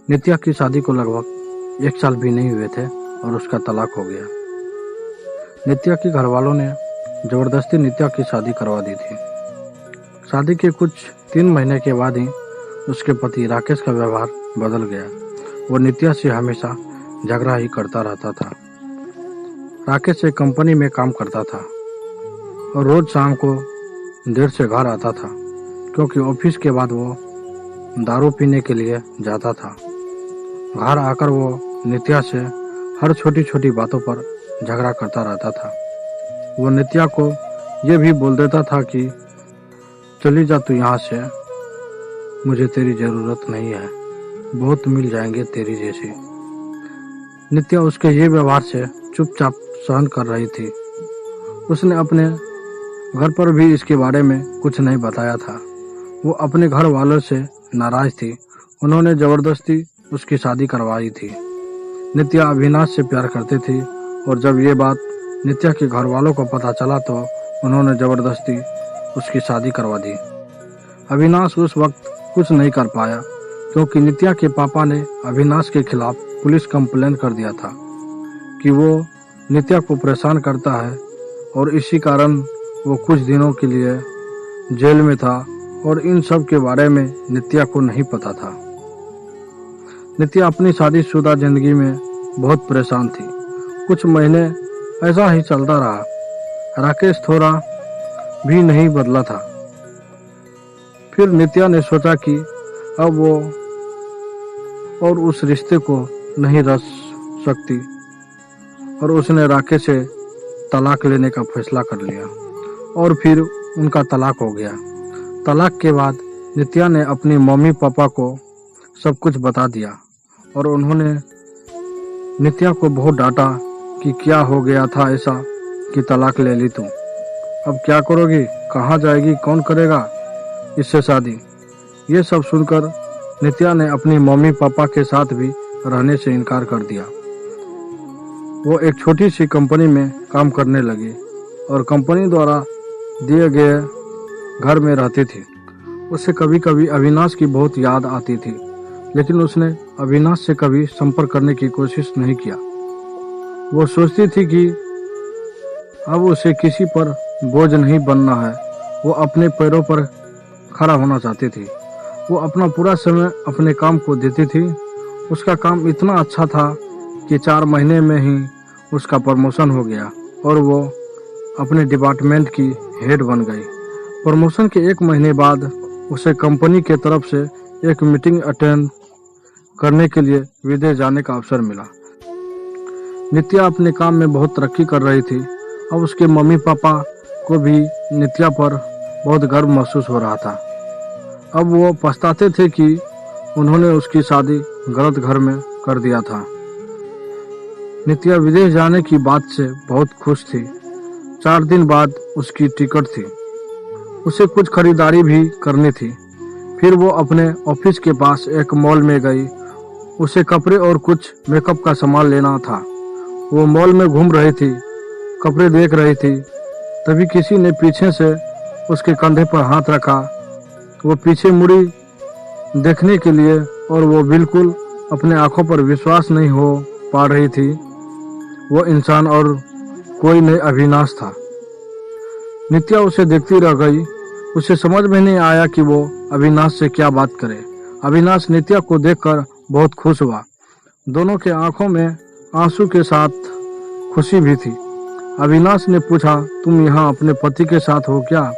नित्या की शादी को लगभग 1 साल भी नहीं हुए थे और उसका तलाक हो गया। नित्या के घर वालों ने जबरदस्ती नित्या की शादी करवा दी थी। शादी के कुछ 3 महीने के बाद ही उसके पति राकेश का व्यवहार बदल गया। वो नित्या से हमेशा झगड़ा ही करता रहता था। राकेश एक कंपनी में काम करता था और रोज शाम को देर से घर आता था, क्योंकि ऑफिस के बाद वो दारू पीने के लिए जाता था। घर आकर वो नित्या से हर छोटी छोटी बातों पर झगड़ा करता रहता था। वो नित्या को ये भी बोल देता था कि चली जा तू यहाँ से, मुझे तेरी ज़रूरत नहीं है, बहुत मिल जाएंगे तेरी जैसी। नित्या उसके ये व्यवहार से चुपचाप सहन कर रही थी। उसने अपने घर पर भी इसके बारे में कुछ नहीं बताया था। वो अपने घर वालों से नाराज थी। उन्होंने जबरदस्ती उसकी शादी करवाई थी। नित्या अविनाश से प्यार करती थी और जब ये बात नित्या के घर वालों को पता चला तो उन्होंने जबरदस्ती उसकी शादी करवा दी। अविनाश उस वक्त कुछ नहीं कर पाया, क्योंकि नित्या के पापा ने अविनाश के खिलाफ पुलिस कंप्लेन कर दिया था कि वो नित्या को परेशान करता है, और इसी कारण वो कुछ दिनों के लिए जेल में था और इन सब के बारे में नित्या को नहीं पता था। नित्या अपनी शादीशुदा जिंदगी में बहुत परेशान थी। कुछ महीने ऐसा ही चलता रहा। राकेश थोड़ा भी नहीं बदला था। फिर नित्या ने सोचा कि अब वो और उस रिश्ते को नहीं रच सकती और उसने राकेश से तलाक लेने का फैसला कर लिया और फिर उनका तलाक हो गया। तलाक के बाद नित्या ने अपनी मम्मी पापा को सब कुछ बता दिया और उन्होंने नित्या को बहुत डांटा कि क्या हो गया था ऐसा कि तलाक ले ली तुम, अब क्या करोगी, कहाँ जाएगी, कौन करेगा इससे शादी। ये सब सुनकर नित्या ने अपनी मम्मी पापा के साथ भी रहने से इनकार कर दिया। वो एक छोटी सी कंपनी में काम करने लगी और कंपनी द्वारा दिए गए घर में रहती थी। उसे कभी कभी अविनाश की बहुत याद आती थी, लेकिन उसने अविनाश से कभी संपर्क करने की कोशिश नहीं किया। वो सोचती थी कि अब उसे किसी पर बोझ नहीं बनना है। वो अपने पैरों पर खड़ा होना चाहती थी। वो अपना पूरा समय अपने काम को देती थी। उसका काम इतना अच्छा था कि 4 महीने में ही उसका प्रमोशन हो गया और वो अपने डिपार्टमेंट की हेड बन गई। प्रमोशन के 1 महीने बाद उसे कंपनी के तरफ से एक मीटिंग अटेंड करने के लिए विदेश जाने का अवसर मिला। नित्या अपने काम में बहुत तरक्की कर रही थी। अब उसके मम्मी पापा को भी नित्या पर बहुत गर्व महसूस हो रहा था। अब वो पछताते थे कि उन्होंने उसकी शादी गलत घर में कर दिया था। नित्या विदेश जाने की बात से बहुत खुश थी। 4 दिन बाद उसकी टिकट थी। उसे कुछ खरीदारी भी करनी थी। फिर वो अपने ऑफिस के पास एक मॉल में गई। उसे कपड़े और कुछ मेकअप का सामान लेना था। वो मॉल में घूम रही थी, कपड़े देख रही थी। तभी किसी ने पीछे से उसके कंधे पर हाथ रखा। वो पीछे मुड़ी देखने के लिए और वो बिल्कुल अपने आंखों पर विश्वास नहीं हो पा रही थी। वो इंसान और कोई नहीं अविनाश था। नित्या उसे देखती रह गई। उसे समझ में नहीं आया कि वो अविनाश से क्या बात करे। अविनाश नित्या को देखकर बहुत खुश हुआ। दोनों के आंखों में आंसू के साथ खुशी भी थी। अविनाश ने पूछा, तुम यहाँ अपने पति के साथ हो क्या?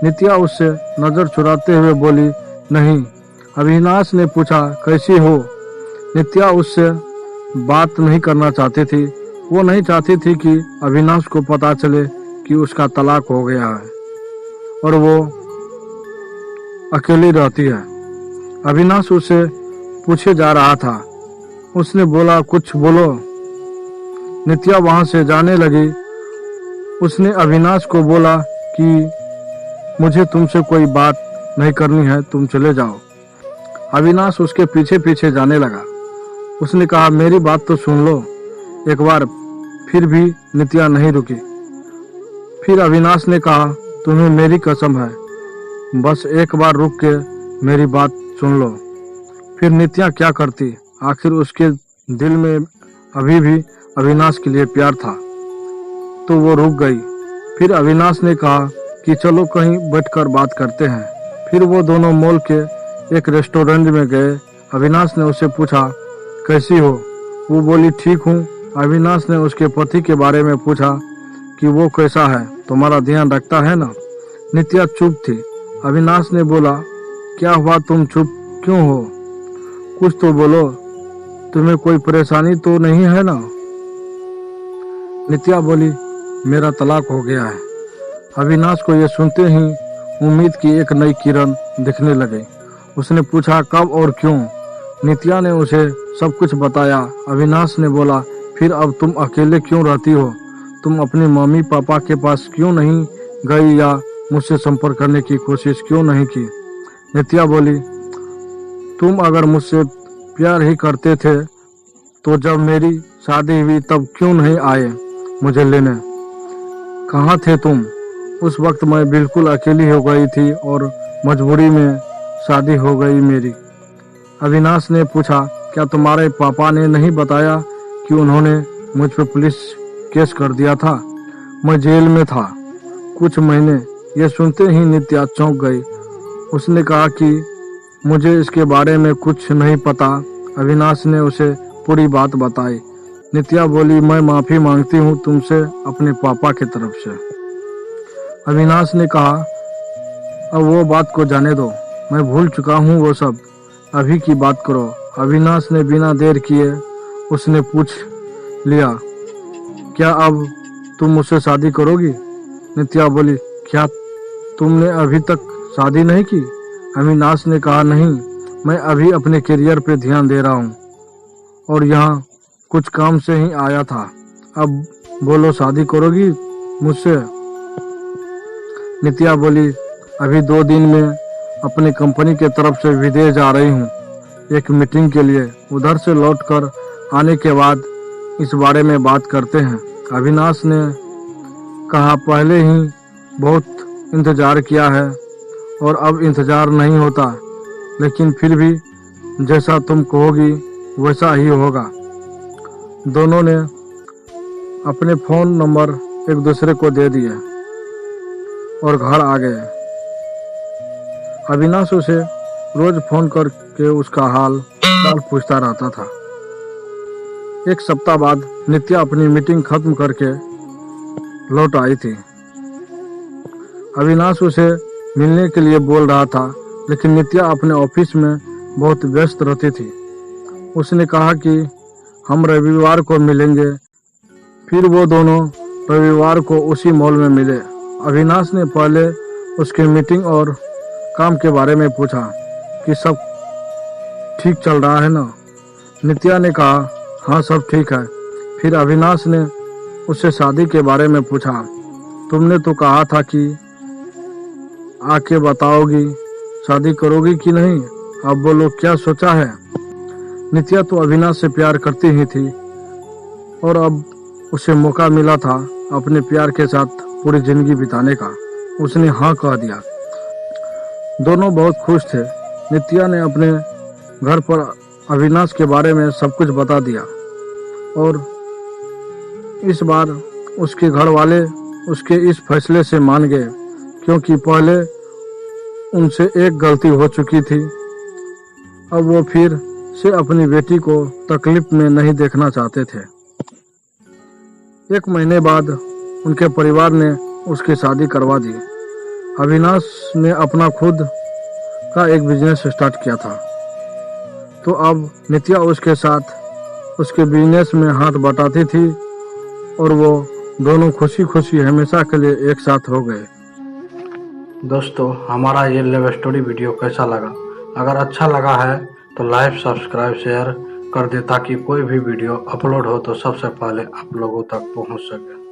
नित्या उससे नजर चुराते हुए बोली, नहीं। अविनाश ने पूछा, कैसी हो? नित्या उससे बात नहीं करना चाहती थी। वो नहीं चाहती थी कि अविनाश को पता चले कि उसका तलाक हो गया है और वो अकेली रहती है। अविनाश उसे पूछे जा रहा था। उसने बोला, कुछ बोलो। नित्या वहां से जाने लगी। उसने अविनाश को बोला कि मुझे तुमसे कोई बात नहीं करनी है, तुम चले जाओ। अविनाश उसके पीछे पीछे जाने लगा। उसने कहा, मेरी बात तो सुन लो एक बार। फिर भी नित्या नहीं रुकी। फिर अविनाश ने कहा, तुम्हें मेरी कसम है, बस एक बार रुक के मेरी बात सुन लो। फिर नित्या क्या करती। आखिर उसके दिल में अभी भी अविनाश के लिए प्यार था। तो वो रुक गई। फिर अविनाश ने कहा कि चलो कहीं बैठकर बात करते हैं। फिर वो दोनों मॉल के एक रेस्टोरेंट में गए। अविनाश ने उससे पूछा, कैसी हो? वो बोली, ठीक हूँ। अविनाश ने उसके पति के बारे में पूछा कि वो कैसा है, तुम्हारा ध्यान रखता है ना? नित्या चुप थी। अविनाश ने बोला, क्या हुआ, तुम चुप क्यों हो? कुछ तो बोलो, तुम्हें कोई परेशानी तो नहीं है ना? नित्या बोली, मेरा तलाक हो गया है। अविनाश को यह सुनते ही उम्मीद की एक नई किरण दिखने लगी। उसने पूछा, कब और क्यों? नित्या ने उसे सब कुछ बताया। अविनाश ने बोला, फिर अब तुम अकेले क्यों रहती हो? तुम अपने मम्मी पापा के पास क्यों नहीं गई या मुझसे संपर्क करने की कोशिश क्यों नहीं की? नित्या बोली, तुम अगर मुझसे प्यार ही करते थे तो जब मेरी शादी हुई तब क्यों नहीं आए मुझे लेने? कहाँ थे तुम? उस वक्त मैं बिल्कुल अकेली हो गई थी और मजबूरी में शादी हो गई मेरी। अविनाश ने पूछा, क्या तुम्हारे पापा ने नहीं बताया कि उन्होंने मुझ पर पुलिस केस कर दिया था? मैं जेल में था कुछ महीने। यह सुनते ही नित्या चौंक गई। उसने कहा कि मुझे इसके बारे में कुछ नहीं पता। अविनाश ने उसे पूरी बात बताई। नित्या बोली, मैं माफी मांगती हूँ तुमसे अपने पापा की तरफ से। अविनाश ने कहा, अब वो बात को जाने दो, मैं भूल चुका हूँ वो सब, अभी की बात करो। अविनाश ने बिना देर किए उसने पूछ लिया, क्या अब तुम मुझसे शादी करोगी? नित्या बोली, क्या तुमने अभी तक शादी नहीं की? अविनाश ने कहा, नहीं, मैं अभी अपने करियर पे ध्यान दे रहा हूँ और यहाँ कुछ काम से ही आया था। अब बोलो, शादी करोगी मुझसे? नित्या बोली, अभी 2 दिन में अपनी कंपनी के तरफ से विदेश जा रही हूँ एक मीटिंग के लिए। उधर से लौटकर आने के बाद इस बारे में बात करते हैं। अविनाश ने कहा, पहले ही बहुत इंतजार किया है और अब इंतजार नहीं होता, लेकिन फिर भी जैसा तुम कहोगी वैसा ही होगा। दोनों ने अपने फोन नंबर एक दूसरे को दे दिए और घर आ गए। अविनाश उसे रोज फोन करके उसका हाल चाल पूछता रहता था। 1 सप्ताह बाद नित्या अपनी मीटिंग खत्म करके लौट आई थी। अविनाश उसे मिलने के लिए बोल रहा था, लेकिन नित्या अपने ऑफिस में बहुत व्यस्त रहती थी। उसने कहा कि हम रविवार को मिलेंगे। फिर वो दोनों रविवार को उसी मॉल में मिले। अविनाश ने पहले उसके मीटिंग और काम के बारे में पूछा कि सब ठीक चल रहा है ना? नित्या ने कहा, हाँ, सब ठीक है। फिर अविनाश ने उससे शादी के बारे में पूछा। तुमने तो कहा था कि आके बताओगी, शादी करोगी कि नहीं? अब बोलो, क्या सोचा है? नित्या तो अविनाश से प्यार करती ही थी और अब उसे मौका मिला था अपने प्यार के साथ पूरी जिंदगी बिताने का। उसने हाँ कह दिया। दोनों बहुत खुश थे। नित्या ने अपने घर पर अविनाश के बारे में सब कुछ बता दिया और इस बार उसके घर वाले उसके इस फैसले से मान गए, क्योंकि पहले उनसे एक गलती हो चुकी थी। अब वो फिर से अपनी बेटी को तकलीफ में नहीं देखना चाहते थे। 1 महीने बाद उनके परिवार ने उसकी शादी करवा दी। अविनाश ने अपना खुद का एक बिजनेस स्टार्ट किया था, तो अब नित्या उसके साथ उसके बिजनेस में हाथ बटाती थी और वो दोनों खुशी खुशी हमेशा के लिए एक साथ हो गए। दोस्तों, हमारा ये लव स्टोरी वीडियो कैसा लगा? अगर अच्छा लगा है तो लाइक, सब्सक्राइब, शेयर कर दे ताकि कोई भी वीडियो अपलोड हो तो सबसे पहले आप लोगों तक पहुंच सके।